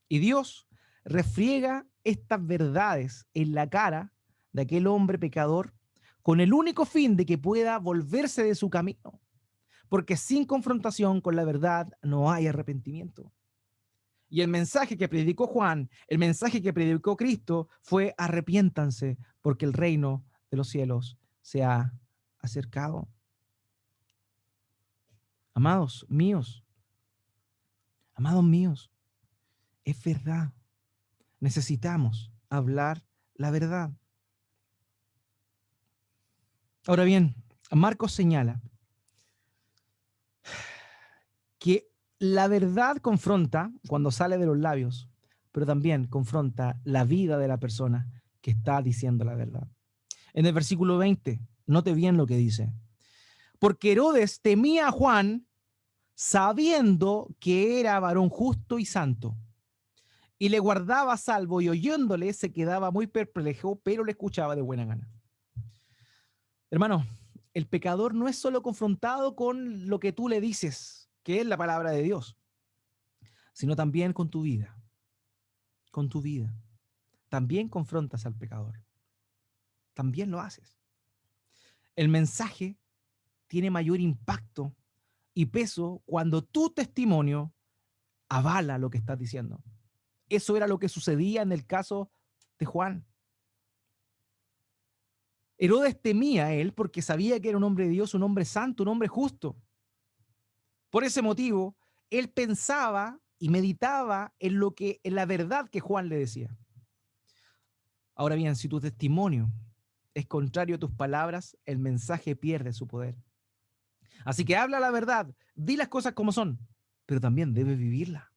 Y Dios refriega estas verdades en la cara de aquel hombre pecador con el único fin de que pueda volverse de su camino. Porque sin confrontación con la verdad no hay arrepentimiento. Y el mensaje que predicó Juan, el mensaje que predicó Cristo fue arrepiéntanse porque el reino de los cielos se ha acercado. Amados míos, es verdad. Necesitamos hablar la verdad. Ahora bien, Marcos señala que la verdad confronta cuando sale de los labios, pero también confronta la vida de la persona que está diciendo la verdad. En el versículo 20, note bien lo que dice. Porque Herodes temía a Juan sabiendo que era varón justo y santo, y le guardaba a salvo y oyéndole se quedaba muy perplejo, pero le escuchaba de buena gana. Hermano, el pecador no es solo confrontado con lo que tú le dices, que es la palabra de Dios, sino también con tu vida. Con tu vida. También confrontas al pecador. También lo haces. El mensaje tiene mayor impacto y peso cuando tu testimonio avala lo que estás diciendo. Eso era lo que sucedía en el caso de Juan. Herodes temía a él porque sabía que era un hombre de Dios, un hombre santo, un hombre justo. Por ese motivo, él pensaba y meditaba en la verdad que Juan le decía. Ahora bien, si tu testimonio es contrario a tus palabras, el mensaje pierde su poder. Así que habla la verdad, di las cosas como son, pero también debes vivirla.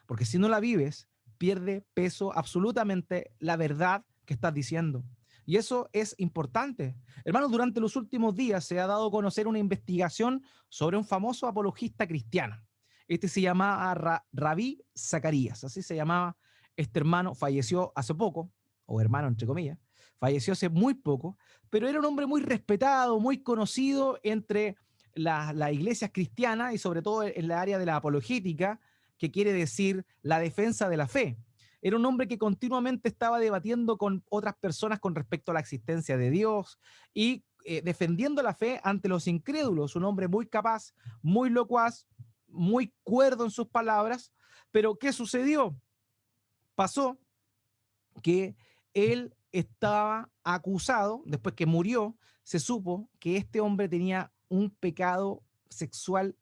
Porque si no la vives, pierde peso absolutamente la verdad que estás diciendo. Y eso es importante. Hermanos, durante los últimos días se ha dado a conocer una investigación sobre un famoso apologista cristiano. Este se llamaba Rabí Zacarías, así se llamaba este hermano, falleció hace poco, o hermano entre comillas, falleció hace muy poco, pero era un hombre muy respetado, muy conocido entre las iglesias cristianas y sobre todo en la área de la apologética, que quiere decir la defensa de la fe. Era un hombre que continuamente estaba debatiendo con otras personas con respecto a la existencia de Dios y defendiendo la fe ante los incrédulos. Un hombre muy capaz, muy locuaz, muy cuerdo en sus palabras. Pero ¿qué sucedió? Pasó que él estaba acusado, después que murió, se supo que este hombre tenía un pecado sexual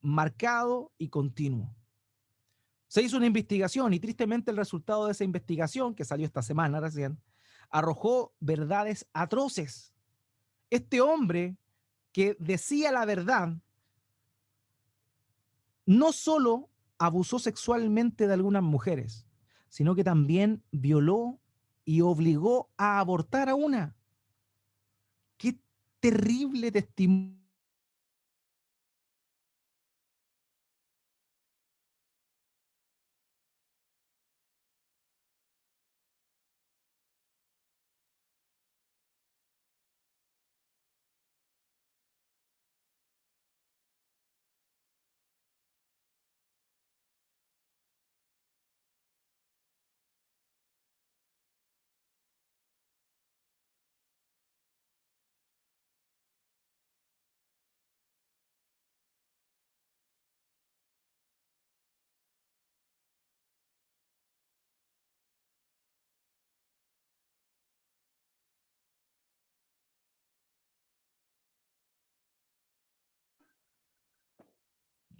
marcado y continuo. Se hizo una investigación y tristemente el resultado de esa investigación, que salió esta semana recién, arrojó verdades atroces. Este hombre que decía la verdad, no solo abusó sexualmente de algunas mujeres, sino que también violó y obligó a abortar a una. Qué terrible testimonio.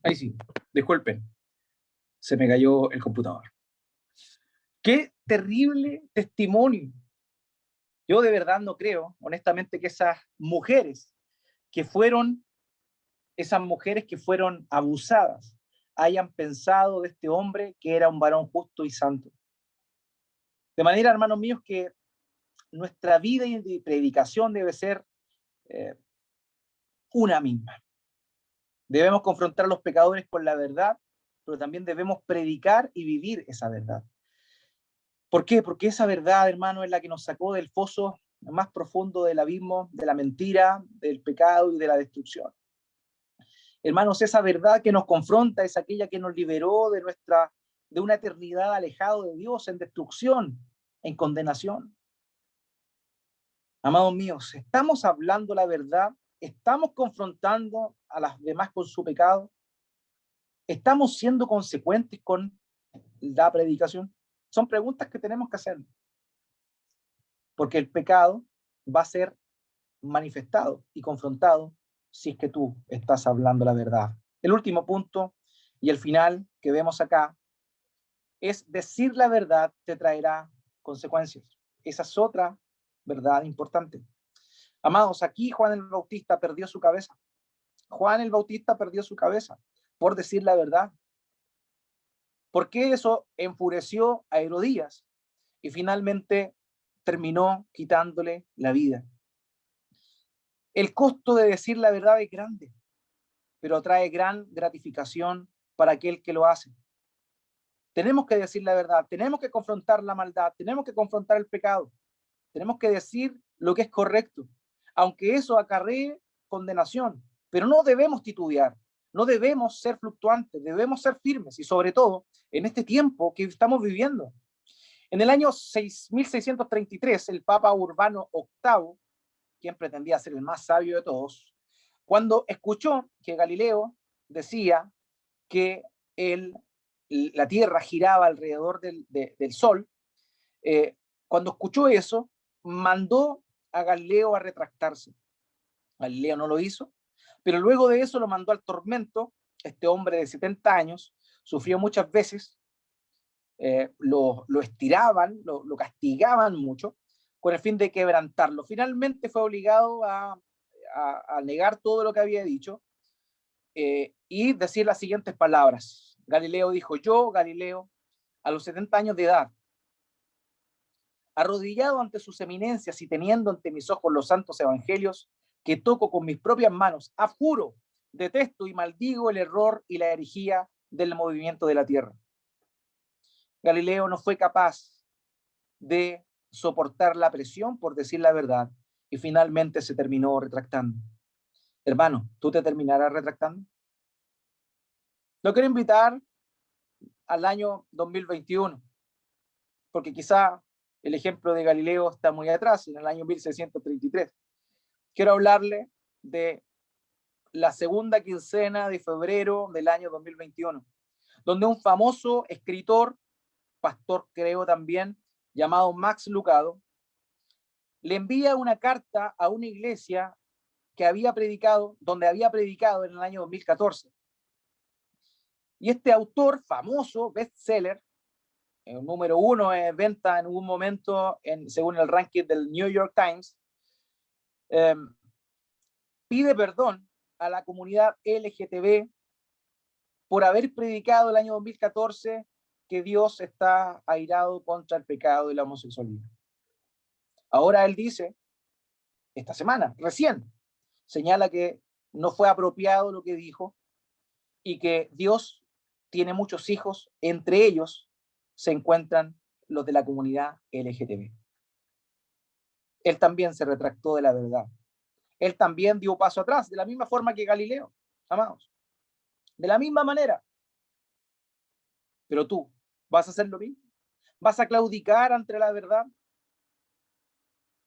Ahí sí, disculpen, se me cayó el computador. Qué terrible testimonio. Yo de verdad no creo, honestamente, que que fueron, esas mujeres que fueron abusadas, hayan pensado de este hombre que era un varón justo y santo. De manera, hermanos míos, que nuestra vida y predicación debe ser eh, una misma. Debemos confrontar a los pecadores con la verdad, pero también debemos predicar y vivir esa verdad. ¿Por qué? Porque esa verdad, hermano, es la que nos sacó del foso más profundo del abismo, de la mentira, del pecado y de la destrucción. Hermanos, esa verdad que nos confronta es aquella que nos liberó de una eternidad alejado de Dios, en destrucción, en condenación. Amados míos, estamos hablando la verdad, estamos confrontando a las demás con su pecado, estamos siendo consecuentes con la predicación. Son preguntas que tenemos que hacer, porque el pecado va a ser manifestado y confrontado si es que tú estás hablando la verdad. El último punto y el final que vemos acá es: decir la verdad te traerá consecuencias. Esa es otra verdad importante. Amados, aquí Juan el Bautista perdió su cabeza. Juan el Bautista perdió su cabeza por decir la verdad. ¿Por qué eso enfureció a Herodías y finalmente terminó quitándole la vida? El costo de decir la verdad es grande, pero trae gran gratificación para aquel que lo hace. Tenemos que decir la verdad, tenemos que confrontar la maldad, tenemos que confrontar el pecado, tenemos que decir lo que es correcto, aunque eso acarree condenación, pero no debemos titubear, no debemos ser fluctuantes, debemos ser firmes y sobre todo en este tiempo que estamos viviendo. En el año 1633, el Papa Urbano VIII, quien pretendía ser el más sabio de todos, cuando escuchó que Galileo decía que la Tierra giraba alrededor del Sol, eh, cuando escuchó eso, mandó a Galileo a retractarse. Galileo no lo hizo, pero luego de eso lo mandó al tormento. Este hombre de 70 años sufrió muchas veces, lo estiraban, lo castigaban mucho, con el fin de quebrantarlo. Finalmente fue obligado a negar todo lo que había dicho, y decir las siguientes palabras. Galileo dijo: yo, Galileo, a los 70 años de edad, arrodillado ante sus eminencias y teniendo ante mis ojos los santos evangelios que toco con mis propias manos, abjuro, detesto y maldigo el error y la herejía del movimiento de la tierra. Galileo no fue capaz de soportar la presión por decir la verdad y finalmente se terminó retractando. Hermano, ¿tú te terminarás retractando? Lo quiero invitar al año 2021, porque quizá el ejemplo de Galileo está muy atrás, en el año 1633. Quiero hablarle de la segunda quincena de febrero del año 2021, donde un famoso escritor, pastor creo también, llamado Max Lucado, le envía una carta a una iglesia que había predicado, donde había predicado en el año 2014. Y este autor famoso, bestseller, número 1 en venta en un momento, según el ranking del New York Times, pide perdón a la comunidad LGTB por haber predicado el año 2014 que Dios está airado contra el pecado de la homosexualidad. Ahora él dice, esta semana, recién, señala que no fue apropiado lo que dijo y que Dios tiene muchos hijos, entre ellos se encuentran los de la comunidad LGTB. Él también se retractó de la verdad. Él también dio paso atrás, de la misma forma que Galileo, amados. De la misma manera. Pero tú, ¿vas a hacer lo mismo? ¿Vas a claudicar ante la verdad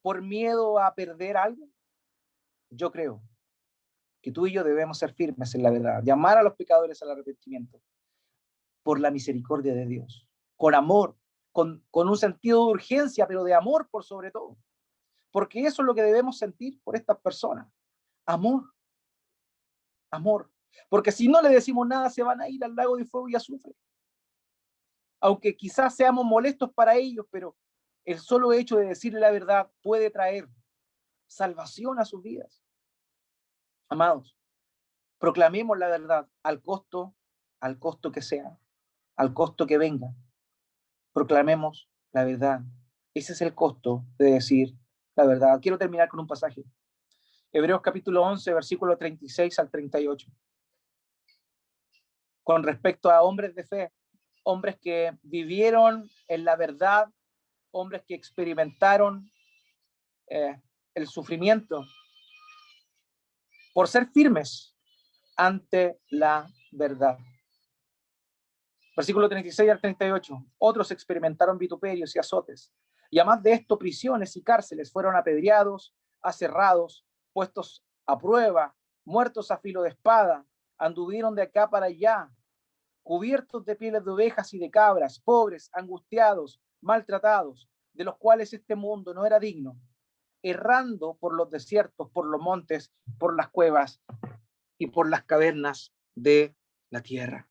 por miedo a perder algo? Yo creo que tú y yo debemos ser firmes en la verdad, llamar a los pecadores al arrepentimiento por la misericordia de Dios, con amor, con un sentido de urgencia, pero de amor por sobre todo. Porque eso es lo que debemos sentir por estas personas. Amor. Amor. Porque si no le decimos nada, se van a ir al lago de fuego y azufre. Aunque quizás seamos molestos para ellos, pero el solo hecho de decirle la verdad puede traer salvación a sus vidas. Amados, proclamemos la verdad al costo que sea, al costo que venga. Proclamemos la verdad. Ese es el costo de decir la verdad. Quiero terminar con un pasaje. Hebreos capítulo 11, versículo 36 al 38. Con respecto a hombres de fe, hombres que vivieron en la verdad, hombres que experimentaron el sufrimiento por ser firmes ante la verdad. Versículo 36 al 38. Otros experimentaron vituperios y azotes, y además de esto, prisiones y cárceles, fueron apedreados, aserrados, puestos a prueba, muertos a filo de espada, anduvieron de acá para allá, cubiertos de pieles de ovejas y de cabras, pobres, angustiados, maltratados, de los cuales este mundo no era digno, errando por los desiertos, por los montes, por las cuevas y por las cavernas de la tierra.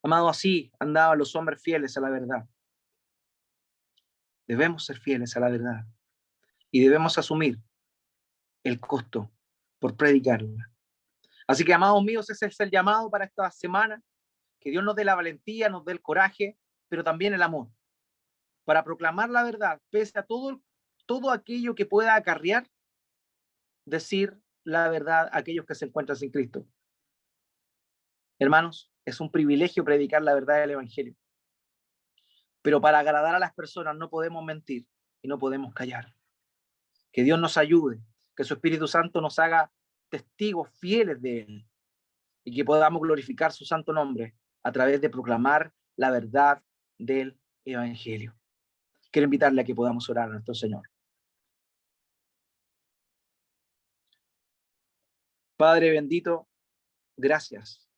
Amado, así andaban los hombres fieles a la verdad. Debemos ser fieles a la verdad y debemos asumir el costo por predicarla. Así que, amados míos, ese es el llamado para esta semana. Que Dios nos dé la valentía, nos dé el coraje, pero también el amor, para proclamar la verdad, pese a todo aquello que pueda acarrear, decir la verdad a aquellos que se encuentran sin Cristo. Hermanos, es un privilegio predicar la verdad del Evangelio. Pero para agradar a las personas no podemos mentir y no podemos callar. Que Dios nos ayude, que su Espíritu Santo nos haga testigos fieles de Él y que podamos glorificar su santo nombre a través de proclamar la verdad del Evangelio. Quiero invitarle a que podamos orar a nuestro Señor. Padre bendito, gracias